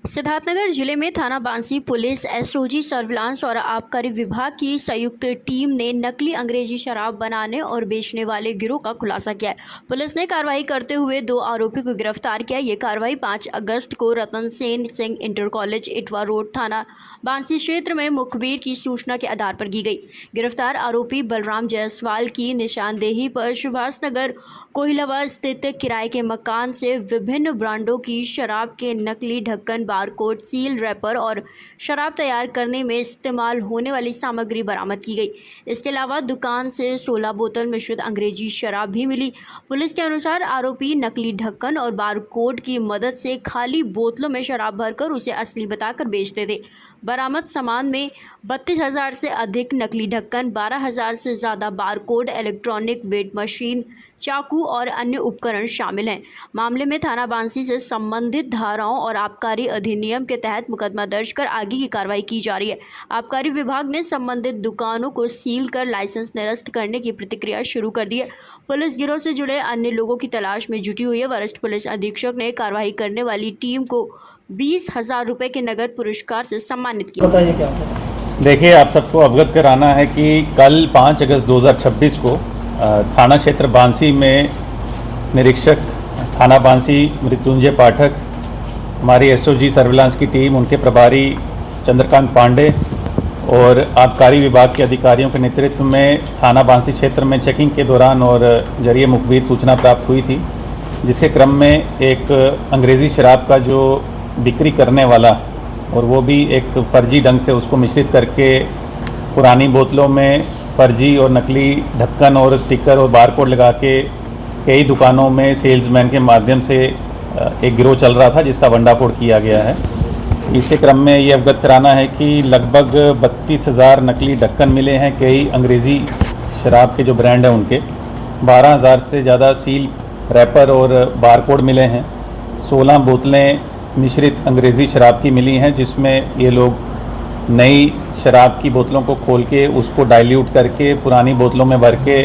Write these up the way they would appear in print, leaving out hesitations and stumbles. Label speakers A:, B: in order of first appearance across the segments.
A: सिद्धार्थनगर जिले में थाना बांसी पुलिस, एसओजी सर्विलांस और आबकारी विभाग की संयुक्त टीम ने नकली अंग्रेजी शराब बनाने और बेचने वाले गिरोह का खुलासा किया है। पुलिस ने कार्रवाई करते हुए 2 आरोपियों को गिरफ्तार किया। ये कार्रवाई 5 अगस्त को Ratan Sen Singh inter college Itwa road थाना बांसी क्षेत्र में मुखबिर की सूचना के आधार पर की गई। गिरफ्तार आरोपी बलराम जायसवाल की निशानदेही पर सुभाष नगर कोहिलावा स्थित किराए के मकान से विभिन्न ब्रांडों की शराब के नकली ढक्कन, बारकोड, सील, रैपर और शराब तैयार करने में इस्तेमाल होने वाली सामग्री बरामद की गई। इसके अलावा दुकान से 16 बोतल मिश्रित अंग्रेजी शराब भी मिली। पुलिस के अनुसार आरोपी नकली ढक्कन और बारकोड की मदद से खाली बोतलों में शराब भरकर उसे असली बताकर बेचते थे। बरामद सामान में 32,000 से अधिक नकली ढक्कन, 12,000 से ज़्यादा बारकोड, इलेक्ट्रॉनिक वेट मशीन, चाकू और अन्य उपकरण शामिल हैं। मामले में थाना बांसी से संबंधित धाराओं और आबकारी अधिनियम के तहत मुकदमा दर्ज कर आगे की कार्रवाई की जा रही है। आबकारी विभाग ने संबंधित दुकानों को सील कर लाइसेंस निरस्त करने की प्रक्रिया शुरू कर दी है। पुलिस गिरोह से जुड़े अन्य लोगों की तलाश में जुटी हुई है। वरिष्ठ पुलिस अधीक्षक ने कार्रवाई करने वाली टीम को 20,000 रुपये के नगद पुरस्कार से सम्मानित किया।
B: बताइए क्या?
C: देखिए, आप सबको अवगत कराना है कि कल 5 अगस्त 2026 को थाना क्षेत्र बांसी में निरीक्षक थाना बांसी मृत्युंजय पाठक, हमारी एसओजी सर्विलांस की टीम, उनके प्रभारी चंद्रकांत पांडे और आबकारी विभाग के अधिकारियों के नेतृत्व में थाना बांसी क्षेत्र में चेकिंग के दौरान और जरिए मुखबिर सूचना प्राप्त हुई थी, जिसके क्रम में एक अंग्रेज़ी शराब का जो बिक्री करने वाला और वो भी एक फर्जी ढंग से उसको मिश्रित करके पुरानी बोतलों में फर्जी और नकली ढक्कन और स्टिकर और बारकोड लगा के कई दुकानों में सेल्समैन के माध्यम से एक गिरोह चल रहा था, जिसका भंडाफोड़ किया गया है। इसके क्रम में ये अवगत कराना है कि लगभग 32,000 नकली ढक्कन मिले हैं। कई अंग्रेज़ी शराब के जो ब्रांड हैं उनके 12,000 से ज़्यादा सील, रैपर और बारकोड मिले हैं। 16 बोतलें मिश्रित अंग्रेज़ी शराब की मिली हैं, जिसमें ये लोग नई शराब की बोतलों को खोल के उसको डाइल्यूट करके पुरानी बोतलों में भर के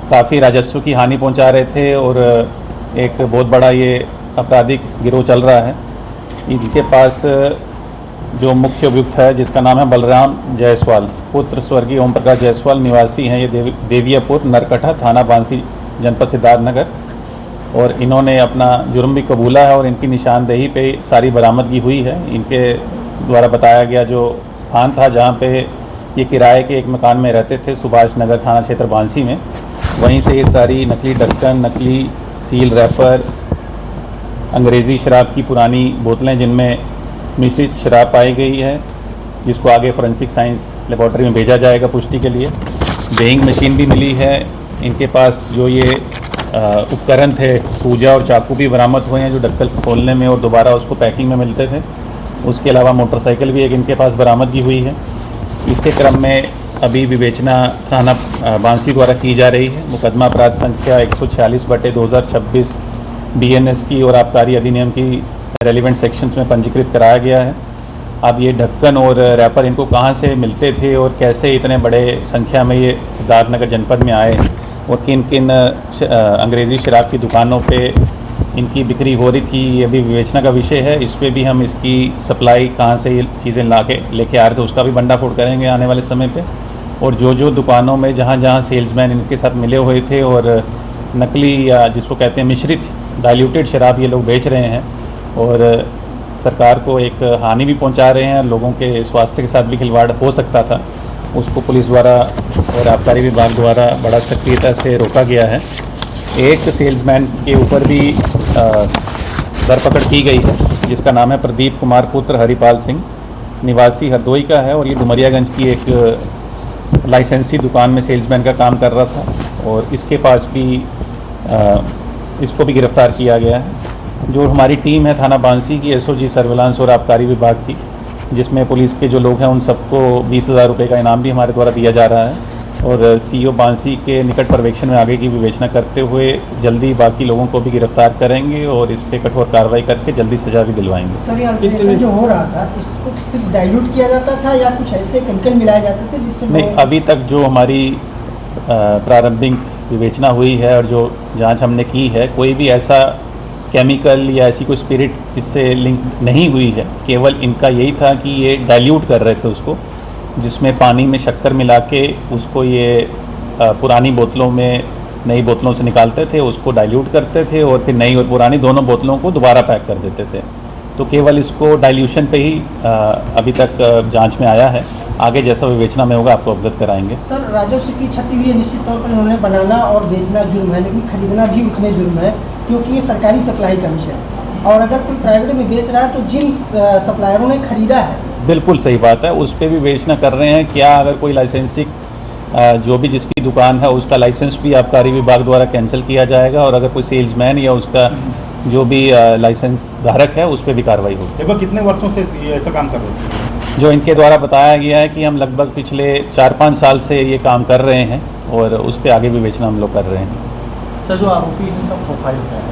C: काफ़ी राजस्व की हानि पहुंचा रहे थे और एक बहुत बड़ा ये आपराधिक गिरोह चल रहा है। इनके पास जो मुख्य अभियुक्त है, जिसका नाम है बलराम जायसवाल, पुत्र स्वर्गीय ओम प्रकाश जायसवाल, निवासी हैं ये देवियापुर नरकटा, थाना बांसी, जनपद सिद्धार्थनगर, और इन्होंने अपना जुर्म भी कबूला है और इनकी निशानदेही पे सारी बरामदगी हुई है। इनके द्वारा बताया गया जो स्थान था जहाँ पे ये किराए के एक मकान में रहते थे, सुभाष नगर थाना क्षेत्र बांसी में, वहीं से ये सारी नकली ढक्कन, नकली सील, रैपर, अंग्रेज़ी शराब की पुरानी बोतलें जिनमें मिश्रित शराब पाई गई है, जिसको आगे फोरेंसिक साइंस लेबॉर्ट्री में भेजा जाएगा पुष्टि के लिए। वेइंग मशीन भी मिली है। इनके पास जो ये उपकरण थे, सूजा और चाकू भी बरामद हुए हैं, जो ढक्कन खोलने में और दोबारा उसको पैकिंग में मिलते थे। उसके अलावा मोटरसाइकिल भी एक इनके पास बरामदगी हुई है। इसके क्रम में अभी विवेचना थाना बांसी द्वारा की जा रही है। मुकदमा अपराध संख्या 146/2026 BNS की और आबकारी अधिनियम की रेलिवेंट सेक्शंस में पंजीकृत कराया गया है। अब ये ढक्कन और रैपर इनको कहाँ से मिलते थे और कैसे इतने बड़े संख्या में ये सिद्धार्थनगर जनपद में आए और किन किन अंग्रेज़ी शराब की दुकानों पे इनकी बिक्री हो रही थी, ये भी विवेचना का विषय है। इस पे भी हम इसकी सप्लाई कहाँ से ये चीज़ें लेके आ रहे थे उसका भी भंडाफोड़ करेंगे आने वाले समय पे। और जो दुकानों में जहाँ सेल्समैन इनके साथ मिले हुए थे और नकली या जिसको कहते हैं मिश्रित डाइल्यूटेड शराब ये लोग बेच रहे हैं और सरकार को एक हानि भी पहुँचा रहे हैं, लोगों के स्वास्थ्य के साथ भी खिलवाड़ हो सकता था, उसको पुलिस द्वारा और आबकारी विभाग द्वारा बड़ा सक्रियता से रोका गया है। एक सेल्समैन के ऊपर भी धरपकड़ की गई है, जिसका नाम है प्रदीप कुमार पुत्र हरिपाल सिंह, निवासी हरदोई का है और ये डुमरियागंज की एक लाइसेंसी दुकान में सेल्समैन का काम कर रहा था और इसके पास भी इसको भी गिरफ्तार किया गया है। जो हमारी टीम है थाना बांसी की, एसओजी सर्विलांस और आबकारी विभाग की, जिसमें पुलिस के जो लोग हैं उन सबको 20,000 रुपये का इनाम भी हमारे द्वारा दिया जा रहा है और सीओ बांसी के निकट पर्यवेक्षण में आगे की विवेचना करते हुए जल्दी बाकी लोगों को भी गिरफ्तार करेंगे और इस पर कठोर कार्रवाई करके जल्दी सजा भी दिलवाएंगे।
B: सर, ये जो हो रहा था इसको सिर्फ डाइल्यूट किया जाता था या कुछ ऐसे केमिकल मिलाए जाते थे जिससे?
C: नहीं, अभी तक जो हमारी प्रारंभिक विवेचना हुई है और जो जांच हमने की है, कोई भी ऐसा केमिकल या ऐसी कोई स्पिरिट इससे लिंक नहीं हुई है। केवल इनका यही था कि ये डाइल्यूट कर रहे थे उसको, जिसमें पानी में शक्कर मिला के उसको ये पुरानी बोतलों में नई बोतलों से निकालते थे, उसको डाइल्यूट करते थे और फिर नई और पुरानी दोनों बोतलों को दोबारा पैक कर देते थे। तो केवल इसको डाइल्यूशन पे ही अभी तक जांच में आया है। आगे जैसा विवेचना में होगा आपको अवगत कराएंगे।
B: सर, राजस्व की क्षति हुई है, निश्चित तौर पर इन्होंने बनाना और बेचना जुर्म है, लेकिन खरीदना भी उतने जुर्म है, क्योंकि ये सरकारी सप्लाई का विषय है। और अगर कोई प्राइवेट में बेच रहा है तो जिन सप्लायरों ने खरीदा है। बिल्कुल
C: सही बात है, उस पर भी विवेचना कर रहे हैं। क्या अगर कोई लाइसेंसिंग जो भी जिसकी दुकान है उसका लाइसेंस भी आबकारी विभाग द्वारा कैंसिल किया जाएगा, और अगर कोई सेल्समैन या उसका जो भी लाइसेंस धारक है उस पर भी कार्रवाई होगी।
D: लगभग कितने वर्षों से ये ऐसा काम कर रहे थे?
C: जो इनके द्वारा बताया गया है कि हम लगभग पिछले 4-5 साल से ये काम कर रहे हैं और उस पर आगे विवेचना हम लोग कर रहे हैं।
B: सर, जो आरोपी इनका प्रोफाइल है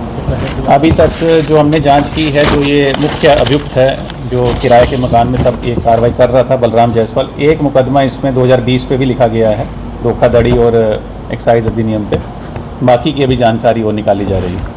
C: अभी तक जो हमने जांच की है, जो ये मुख्य अभियुक्त है जो किराए के मकान में तब ये कार्रवाई कर रहा था, बलराम जायसवाल, एक मुकदमा इसमें 2020 पे भी लिखा गया है, धोखाधड़ी और एक्साइज अधिनियम पे। बाकी की अभी जानकारी और निकाली जा रही है।